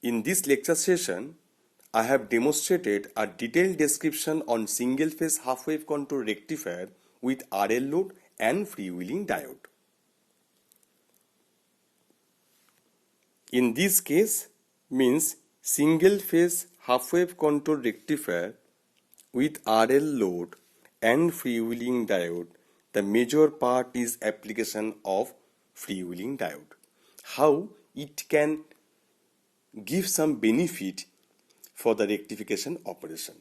In this lecture session, I have demonstrated a detailed description on single-phase half-wave control rectifier with RL load and freewheeling diode. In this case, means single-phase half-wave control rectifier with RL load and freewheeling diode. The major part is application of freewheeling diode. How it can give some benefit for the rectification operation.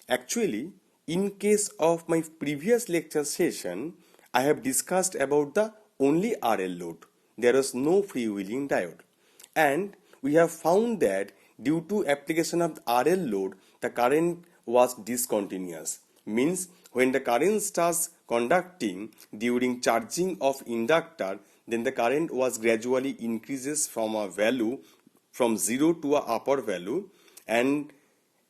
Actually, in case of my previous lecture session, I have discussed about the only RL load. There was no freewheeling diode. And we have found that due to application of RL load, the current was discontinuous. Means when the current starts conducting during charging of inductor, then the current was gradually increases from a value from 0 to a upper value, and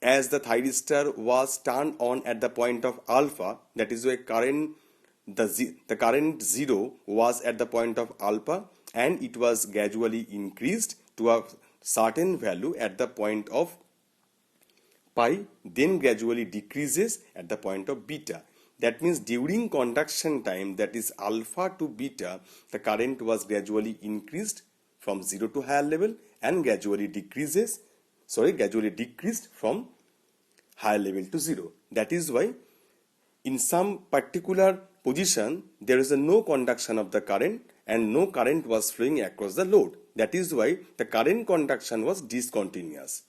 as the thyristor was turned on at the point of alpha, that is why the current 0 was at the point of alpha, and it was gradually increased to a certain value at the point of pi, then gradually decreases at the point of beta. That means during conduction time, that is alpha to beta, the current was gradually increased from 0 to higher level and gradually decreased from higher level to 0. That is why in some particular position there is no conduction of the current and no current was flowing across the load. That is why the current conduction was discontinuous.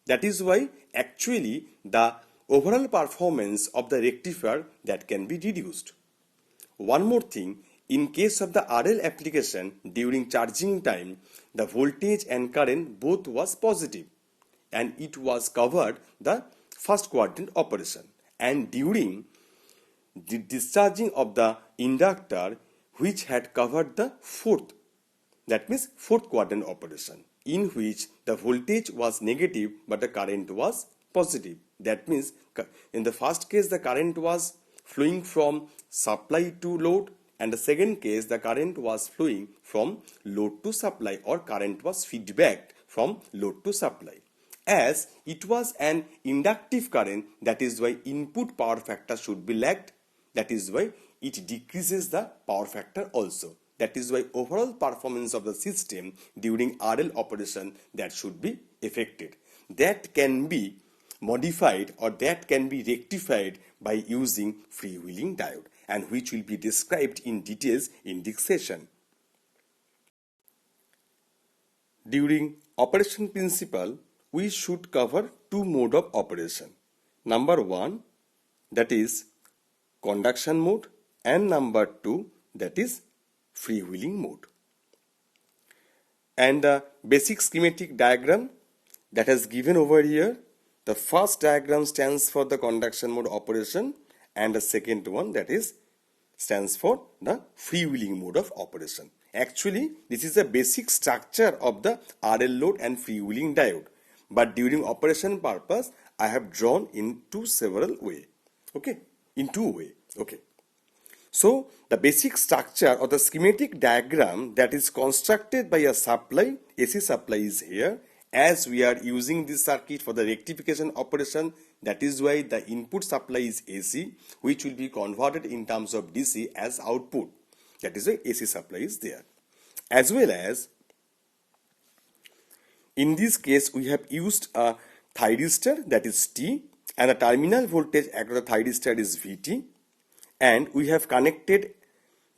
That is why actually the overall performance of the rectifier that can be reduced. One more thing, in case of the RL application during charging time, the voltage and current both was positive and it was covered the first quadrant operation, and during the discharging of the inductor which had covered the fourth quadrant operation, in which the voltage was negative but the current was positive. That means in the first case the current was flowing from supply to load, and the second case the current was flowing from load to supply, or current was feedback from load to supply. As it was an inductive current, that is why input power factor should be lagged. That is why it decreases the power factor also. That is why overall performance of the system during RL operation that should be affected. That can be modified or that can be rectified by using freewheeling diode, and which will be described in details in this session. During operation principle, we should cover two modes of operation. Number one, that is conduction mode, and number two, that is freewheeling mode. And the basic schematic diagram that is given over here, the first diagram stands for the conduction mode operation, and the second one that is stands for the freewheeling mode of operation. Actually, this is the basic structure of the RL load and freewheeling diode, but during operation purpose I have drawn into several way. In two way. So the basic structure or the schematic diagram that is constructed by a supply, AC supply is here. As we are using this circuit for the rectification operation, that is why the input supply is AC, which will be converted in terms of DC as output. That is why AC supply is there. As well as in this case we have used a thyristor, that is T, and the terminal voltage across the thyristor is VT, and we have connected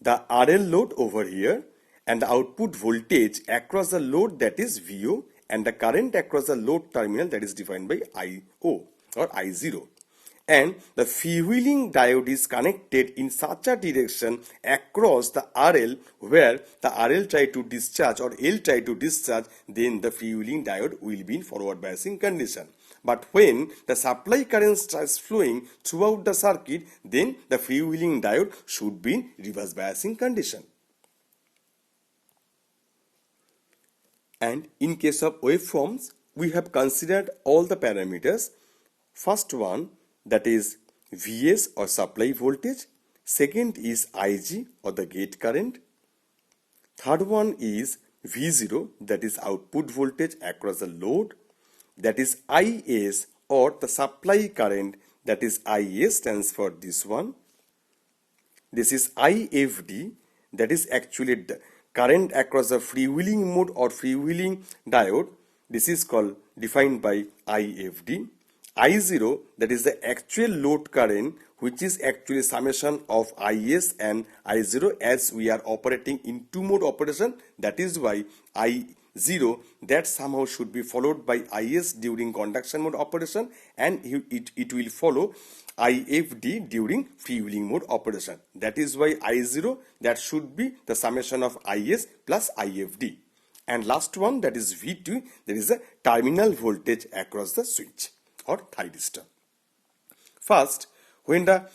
the RL load over here and the output voltage across the load, that is VO, and the current across the load terminal, that is defined by IO or I0. And the freewheeling diode is connected in such a direction across the RL where the RL try to discharge or L try to discharge, then the freewheeling diode will be in forward biasing condition. But when the supply current starts flowing throughout the circuit, then the freewheeling diode should be in reverse biasing condition. And in case of waveforms, we have considered all the parameters. First one, that is Vs or supply voltage. Second is Ig or the gate current. Third one is V0, that is output voltage across the load, that is IS, or the supply current, that is IS stands for this one. This is IFD, that is actually the current across the freewheeling mode or freewheeling diode. This is called defined by IFD. I0, that is the actual load current, which is actually summation of IS and I0 as we are operating in two mode operation. That is why I0 that somehow should be followed by IS during conduction mode operation, and it will follow IFD during freewheeling mode operation. That is why I0 that should be the summation of IS plus IFD. And last one, that is V2, that is the terminal voltage across the switch or thyristor. First, when the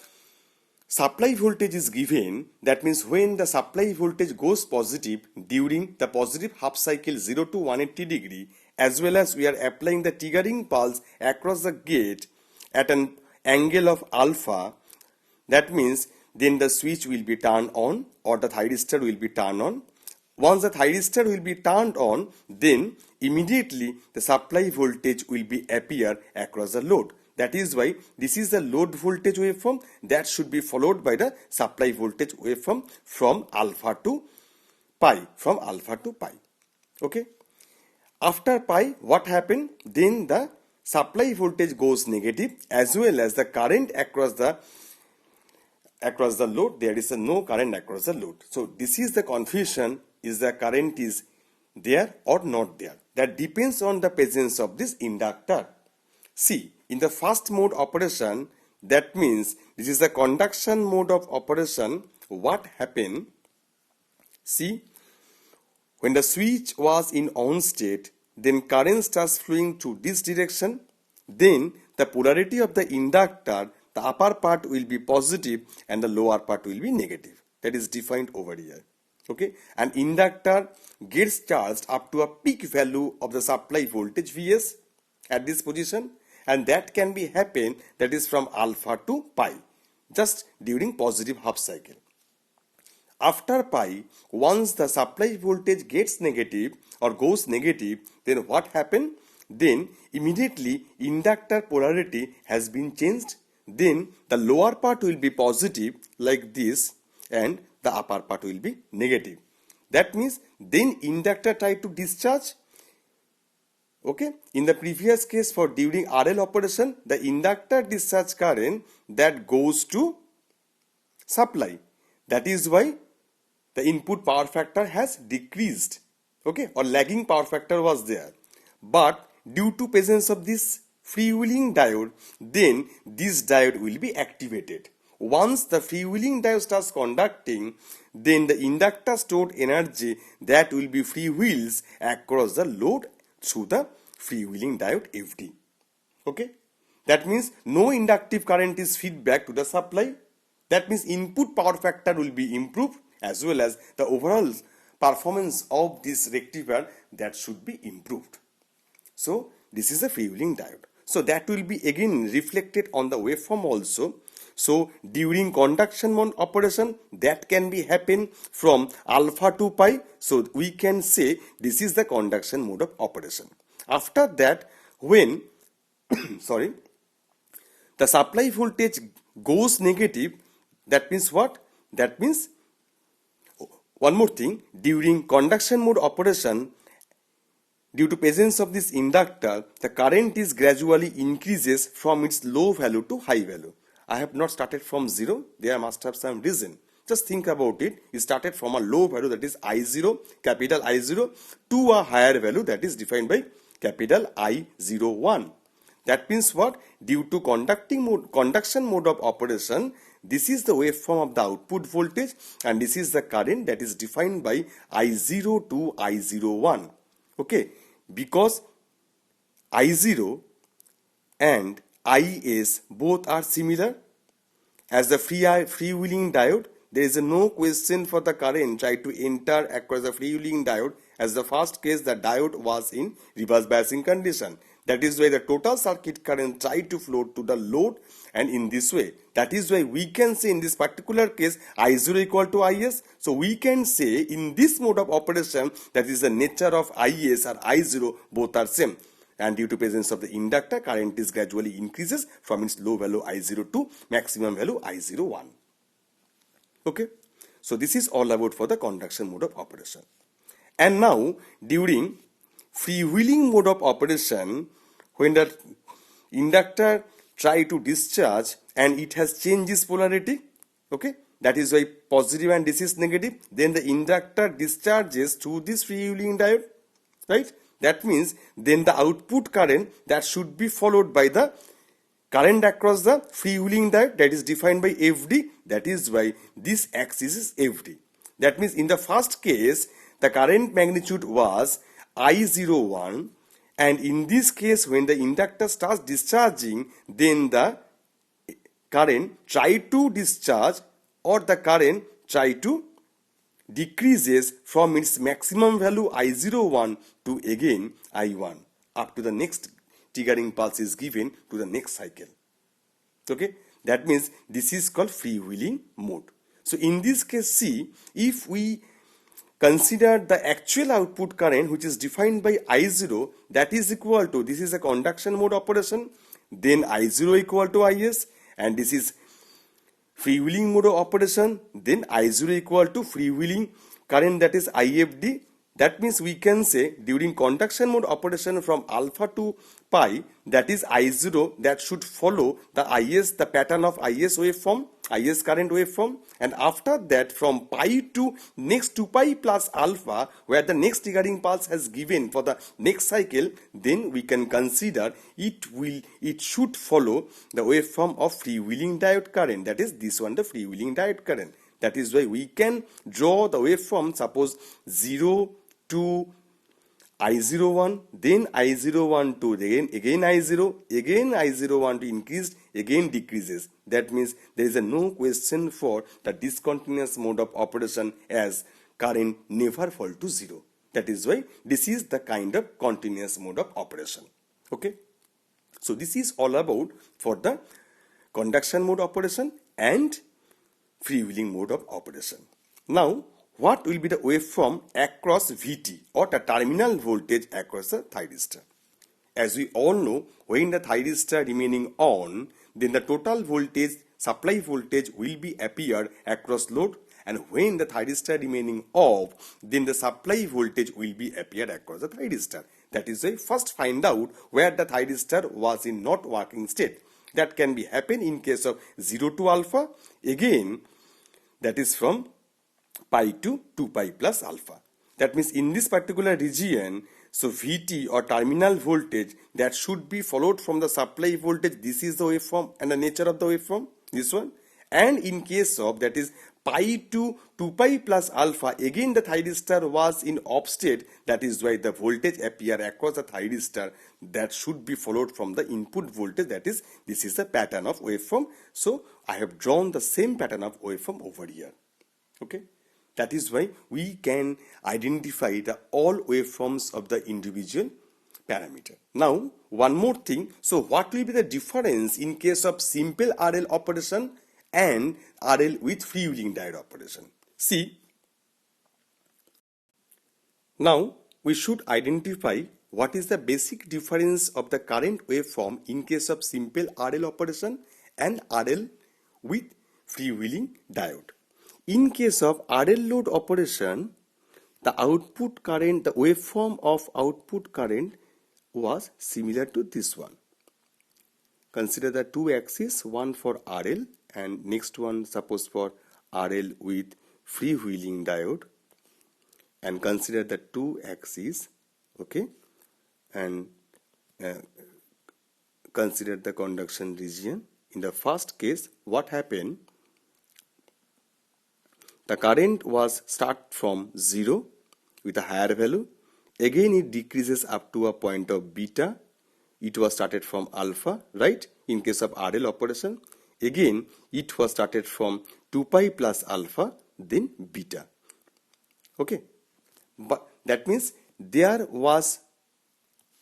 supply voltage is given, that means when the supply voltage goes positive during the positive half cycle 0 to 180 degree, as well as we are applying the triggering pulse across the gate at an angle of alpha, that means then the switch will be turned on or the thyristor will be turned on. Once the thyristor will be turned on, then immediately the supply voltage will be appear across the load. That is why this is the load voltage waveform that should be followed by the supply voltage waveform from alpha to pi, Okay. After pi, what happened? Then the supply voltage goes negative, as well as the current across the load. There is no current across the load. So this is the confusion, is the current is there or not there. That depends on the presence of this inductor. See, in the first mode operation, that means this is the conduction mode of operation. What happened? See, when the switch was in on state, then current starts flowing to this direction. Then the polarity of the inductor, the upper part will be positive and the lower part will be negative. That is defined over here. Okay, an inductor gets charged up to a peak value of the supply voltage Vs at this position, and that can be happen, that is from alpha to pi, just during positive half cycle. After pi, once the supply voltage gets negative or goes negative, then what happen? Then immediately inductor polarity has been changed. Then the lower part will be positive like this, and the upper part will be negative. That means then inductor try to discharge. Okay, in the previous case for during RL operation, the inductor discharge current that goes to supply. That is why the input power factor has decreased. Okay, or lagging power factor was there. But due to presence of this freewheeling diode, then this diode will be activated. Once the freewheeling diode starts conducting, then the inductor stored energy that will be free wheels across the load through the freewheeling diode FD. Okay, that means no inductive current is fed back to the supply. That means input power factor will be improved, as well as the overall performance of this rectifier that should be improved. So this is a freewheeling diode. So that will be again reflected on the waveform also. So during conduction mode operation, that can be happen from alpha to pi. So we can say this is the conduction mode of operation. After that, when the supply voltage goes negative, that means what? That means one more thing, during conduction mode operation, due to presence of this inductor, the current is gradually increases from its low value to high value. I have not started from 0, there must have some reason. Just think about it. It started from a low value, that is I0, capital I0, to a higher value, that is defined by capital I01. That means what? Due to conduction mode of operation, this is the waveform of the output voltage, and this is the current that is defined by I0 to I01. Okay, because I0 and IS both are similar. As the freewheeling diode, there is no question for the current try to enter across the freewheeling diode. As the first case, the diode was in reverse biasing condition. That is why the total circuit current try to flow to the load, and in this way, that is why we can say in this particular case I0 equal to Is. So we can say in this mode of operation, that is the nature of Is or I0 both are same, and due to presence of the inductor, current is gradually increases from its low value I0 to maximum value I01. Okay, so this is all about for the conduction mode of operation. And now during freewheeling mode of operation, when the inductor try to discharge and it has changed its polarity, okay, that is why positive and this is negative, then the inductor discharges through this freewheeling diode, right? That means then the output current that should be followed by the current across the freewheeling diode, that is defined by FD. That is why this axis is FD. That means in the first case, the current magnitude was I01, and in this case, when the inductor starts discharging, then the current try to discharge, or the current try to decreases from its maximum value I01 to again I1 up to the next triggering pulse is given to the next cycle. Okay, that means this is called freewheeling mode. So in this case, see, if we consider the actual output current, which is defined by I0, that is equal to, this is a conduction mode operation, then I0 equal to Is, and this is freewheeling mode of operation, then I0 equal to freewheeling current, that is IFD. That means we can say during conduction mode operation from alpha to pi, that is I0, that should follow the Is, the pattern of Is waveform, Is current waveform, and after that from pi to next 2 pi plus alpha, where the next triggering pulse has given for the next cycle, then we can consider it should follow the waveform of freewheeling diode current, that is this one, the freewheeling diode current. That is why we can draw the waveform, suppose 0 to I01, then I01 to again I0, again I01 to increased, again decreases. That means there is no question for the discontinuous mode of operation, as current never fall to 0. That is why this is the kind of continuous mode of operation. Okay, so this is all about for the conduction mode operation and freewheeling mode of operation. Now, what will be the waveform across Vt, or the terminal voltage across the thyristor? As we all know, when the thyristor remaining on, then the total voltage, supply voltage will be appear across load, and when the thyristor remaining off, then the supply voltage will be appear across the thyristor. That is why first find out where the thyristor was in not working state. That can be happen in case of 0 to alpha, again that is from pi to 2 pi plus alpha. That means in this particular region, so Vt or terminal voltage that should be followed from the supply voltage, this is the waveform and the nature of the waveform, this one. And in case of that is pi to 2 pi plus alpha, again the thyristor was in off state, that is why the voltage appear across the thyristor that should be followed from the input voltage, that is this is the pattern of waveform. So I have drawn the same pattern of waveform over here. Okay, that is why we can identify the all waveforms of the individual parameter. Now one more thing, so what will be the difference in case of simple RL operation and RL with freewheeling diode operation? See, now we should identify what is the basic difference of the current waveform in case of simple RL operation and RL with freewheeling diode. In case of RL load operation, the output current, the waveform of output current was similar to this one. Consider the two axes, one for RL and next one suppose for RL with freewheeling diode, and consider the two axes, okay, and consider the conduction region. In the first case, what happened? The current was start from 0 with a higher value. Again it decreases up to a point of beta. It was started from alpha, right? In case of RL operation. Again it was started from 2 pi plus alpha, then beta. Okay. But that means there was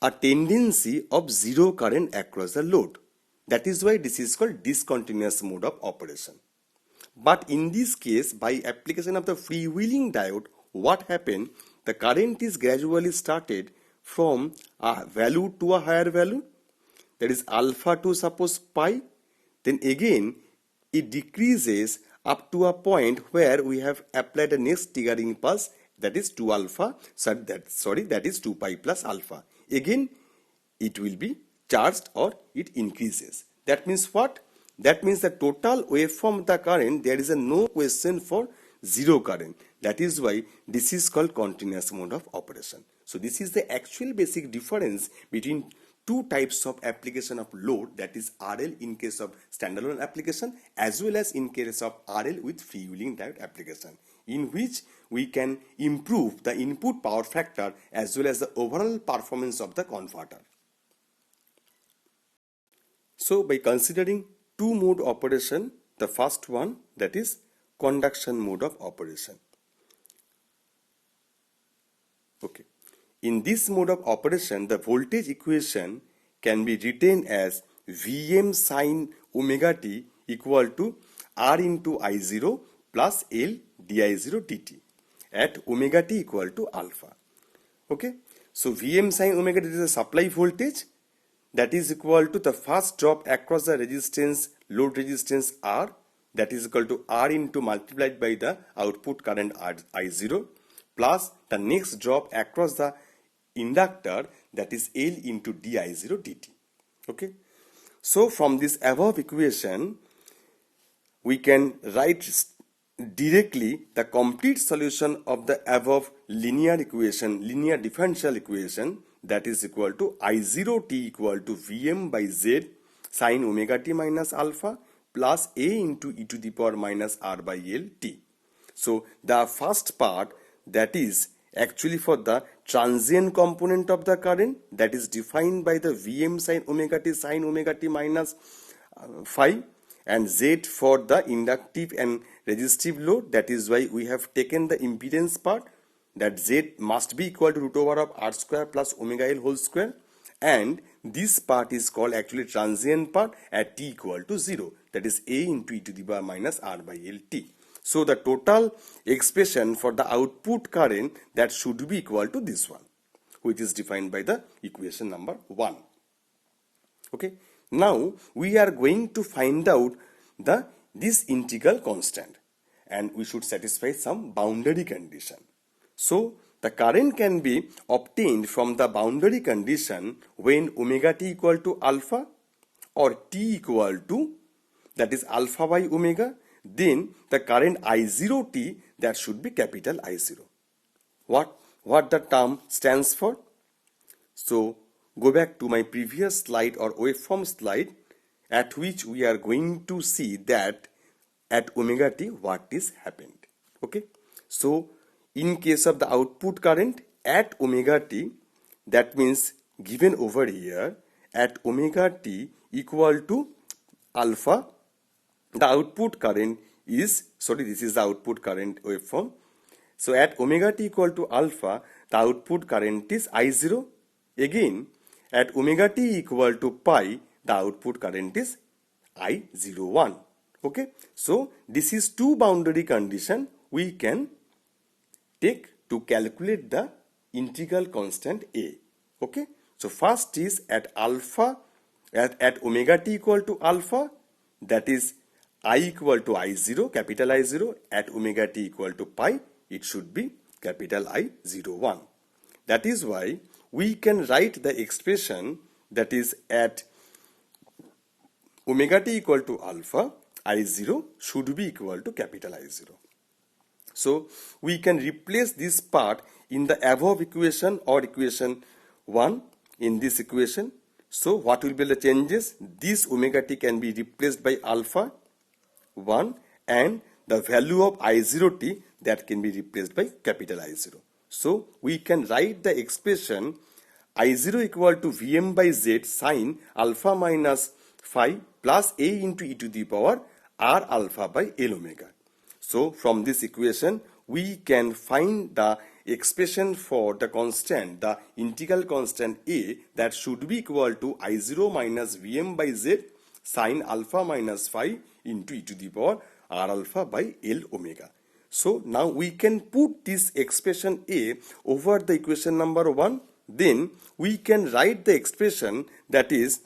a tendency of zero current across the load. That is why this is called discontinuous mode of operation. But in this case, by application of the freewheeling diode, what happened? The current is gradually started from a value to a higher value, that is alpha to suppose pi. Then again, it decreases up to a point where we have applied the next triggering pulse, that is 2 alpha, that is 2 pi plus alpha. Again, it will be charged or it increases. That means what? That means the total waveform of the current, there is no question for zero current. That is why this is called continuous mode of operation. So this is the actual basic difference between two types of application of load, that is RL in case of standalone application as well as in case of RL with freewheeling diode application, in which we can improve the input power factor as well as the overall performance of the converter. So by considering two mode operation, the first one, that is conduction mode of operation. Okay. In this mode of operation, the voltage equation can be written as Vm sin omega t equal to R into I0 plus L di0 dt at omega t equal to alpha. Okay. So Vm sin omega t is a supply voltage that is equal to the first drop across the resistance, load resistance R, that is equal to R into multiplied by the output current I0 plus the next drop across the inductor, that is L into di0 dt. Okay. So from this above equation, we can write directly the complete solution of the above linear equation, linear differential equation, that is equal to I0 t equal to Vm by Z sin omega t minus alpha plus A into e to the power minus R by L t. So the first part, that is actually for the transient component of the current, that is defined by the Vm sin omega t minus phi, and Z for the inductive and resistive load. That is why we have taken the impedance part, that Z must be equal to root over of R square plus omega L whole square, and this part is called actually transient part at t equal to 0, that is A into e to the power minus R by L t. So the total expression for the output current, that should be equal to this one, which is defined by the equation number 1. Okay. Now we are going to find out this integral constant, and we should satisfy some boundary condition. So the current can be obtained from the boundary condition when omega t equal to alpha or t equal to, that is alpha by omega, then the current I0 t, that should be capital I0. What the term stands for? So go back to my previous slide or waveform slide, at which we are going to see that at omega t what is happened. Okay. So in case of the output current at omega t, that means given over here at omega t equal to alpha, the output current is, this is the output current waveform. So at omega t equal to alpha, the output current is I0. Again, at omega t equal to pi, the output current is I01. Okay. So this is two boundary condition we can take to calculate the integral constant A. Okay. So first is at alpha, at omega t equal to alpha, that is I equal to I0, capital I0. At omega t equal to pi, it should be capital I01. That is why we can write the expression, that is at omega t equal to alpha, I0 should be equal to capital I0. So we can replace this part in the above equation or equation 1 in this equation. So what will be the changes? This omega t can be replaced by alpha 1, and the value of I0 t, that can be replaced by capital I0. So we can write the expression I0 equal to Vm by Z sin alpha minus phi plus A into e to the power R alpha by L omega. So from this equation we can find the expression for the constant, the integral constant a, that should be equal to I0 minus Vm by z sine alpha minus phi into e to the power r alpha by L omega. So now we can put this expression a over the equation number 1. Then we can write the expression, that is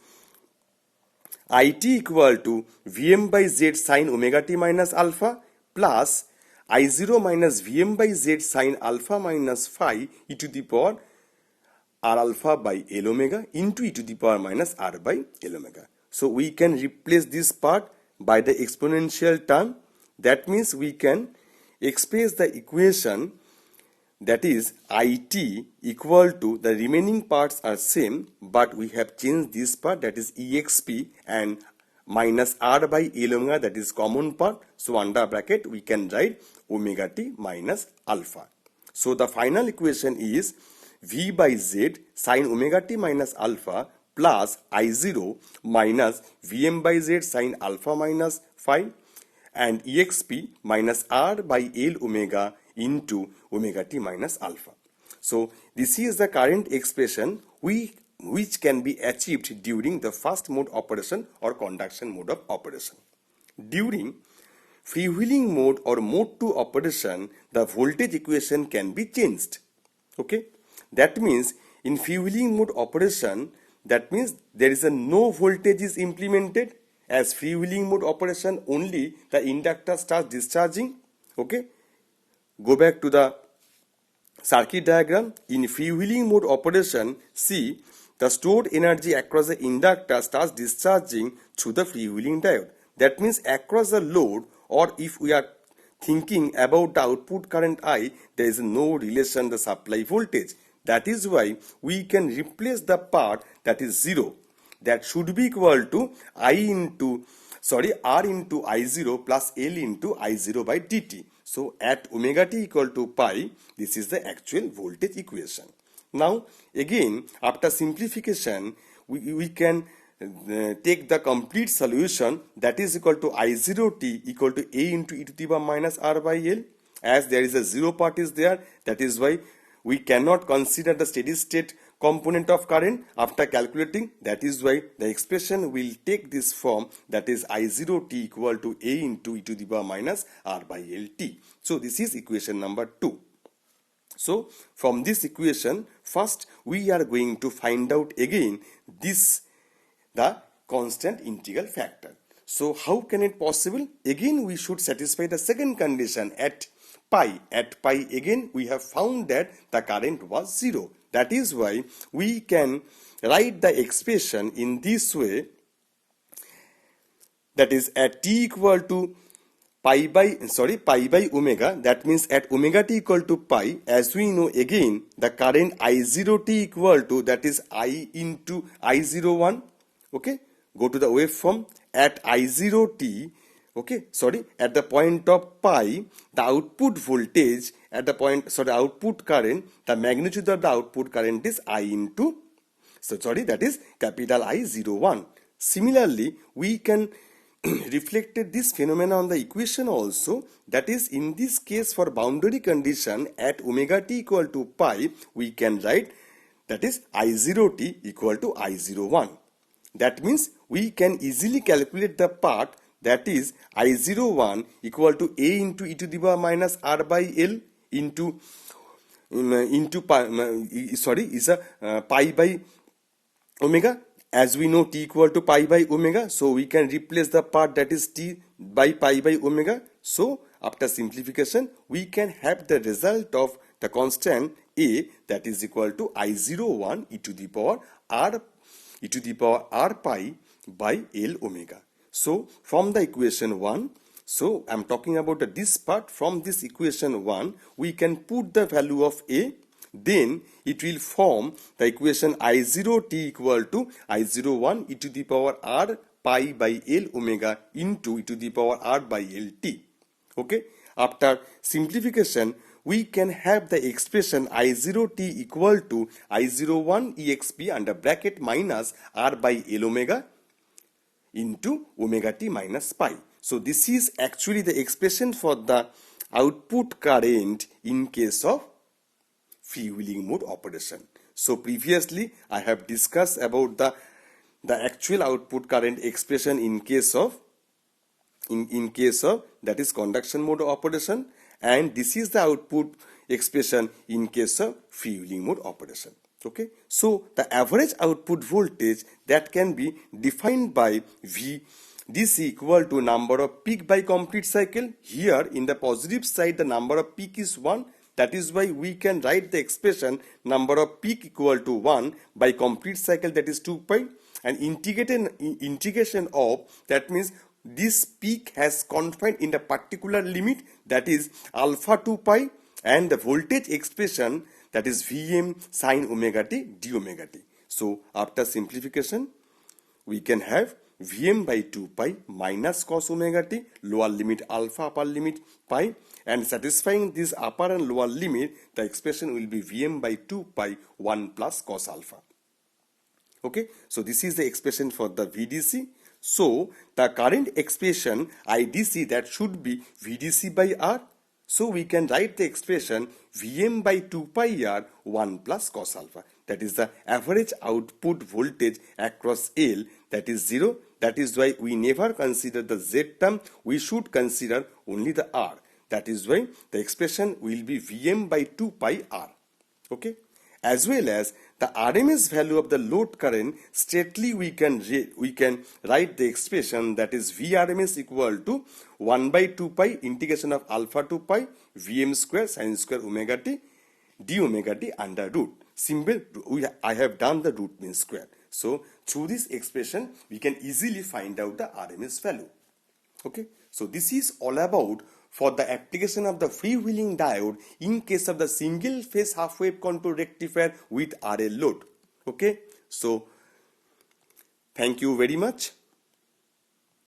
it equal to Vm by z sine omega t minus alpha plus I0 minus Vm by z sine alpha minus phi e to the power r alpha by L omega into e to the power minus r by L omega. So we can replace this part by the exponential term. That means we can express the equation, that is it equal to, the remaining parts are same but we have changed this part, that is exp, and minus r by L omega, that is common part. So under bracket we can write omega t minus alpha. So the final equation is v by z sine omega t minus alpha plus I0 minus Vm by z sine alpha minus phi and exp minus r by L omega into omega t minus alpha. So this is the current expression which can be achieved during the first mode operation or conduction mode of operation. During freewheeling mode or mode 2 operation, the voltage equation can be changed. Okay, that means in freewheeling mode operation, that means there is a no voltage is implemented. As freewheeling mode operation, only the inductor starts discharging. Okay, go back to the circuit diagram. In freewheeling mode operation, see the stored energy across the inductor starts discharging through the freewheeling diode. That means across the load, or if we are thinking about the output current I, there is no relation the supply voltage. That is why we can replace the part that is 0. That should be equal to R into I0 plus L into I0 by dt. So at omega t equal to pi, this is the actual voltage equation. Now again, after simplification, we can take the complete solution, that is equal to I0 t equal to a into e to the power minus r by L. As there is a 0 part is there, that is why we cannot consider the steady state component of current after calculating. That is why the expression will take this form, that is I0 t equal to a into e to the power minus r by L t. So this is equation number 2. So from this equation, first we are going to find out again the constant integral factor. So how can it possible? Again we should satisfy the second condition at pi. At pi again we have found that the current was 0. That is why we can write the expression in this way, that is at t equal to pi by omega. That means at omega t equal to pi, as we know again the current I0 t equal to, that is I into I01. Okay, go to the waveform at I0 t. Okay, at the point of pi, the output voltage at the point, output current, the magnitude of the output current is I into, that is capital I01. Similarly, we can reflect this phenomenon on the equation also, that is in this case for boundary condition at omega t equal to pi, we can write, that is I0 t equal to I01. That means we can easily calculate the part, that is I01 equal to a into e to the power minus r by L into pi, is a pi by omega. As we know t equal to pi by omega, so we can replace the part, that is t by pi by omega. So after simplification, we can have the result of the constant a, that is equal to I01 e to the power r pi by L omega. So from the equation 1, so I am talking about this part, from this equation 1, we can put the value of a, then it will form the equation I0 t equal to I01 e to the power r pi by L omega into e to the power r by L t. Okay, after simplification, we can have the expression I0 t equal to I01 exp under bracket minus r by L omega into omega t minus pi. So this is actually the expression for the output current in case of freewheeling mode operation. So previously I have discussed about the actual output current expression in case of that is conduction mode operation, and this is the output expression in case of freewheeling mode operation. Okay, so the average output voltage that can be defined by VDC equal to number of peak by complete cycle. Here in the positive side the number of peak is 1, that is why we can write the expression number of peak equal to 1 by complete cycle, that is 2 pi, and integration of, that means this peak has confined in a particular limit, that is alpha 2 pi, and the voltage expression, that is Vm sin omega t d omega t. So after simplification we can have Vm by 2 pi minus cos omega t, lower limit alpha, upper limit pi, and satisfying this upper and lower limit, the expression will be Vm by 2 pi 1 plus cos alpha. Okay, so this is the expression for the VDC. So the current expression IDC, that should be VDC by R. So we can write the expression Vm by 2 pi R 1 plus cos alpha. That is the average output voltage across L, that is 0. That is why we never consider the Z term, we should consider only the R. That is why the expression will be Vm by 2 pi R. Okay, as well as the RMS value of the load current, straightly we can write the expression, that is Vrms equal to 1 by 2 pi integration of alpha 2 pi Vm square sin square omega t d omega t under root. Simple, I have done the root mean square. So through this expression we can easily find out the RMS value. Okay, so this is all about for the application of the freewheeling diode in case of the single phase half wave control rectifier with RL load. Okay, so thank you very much.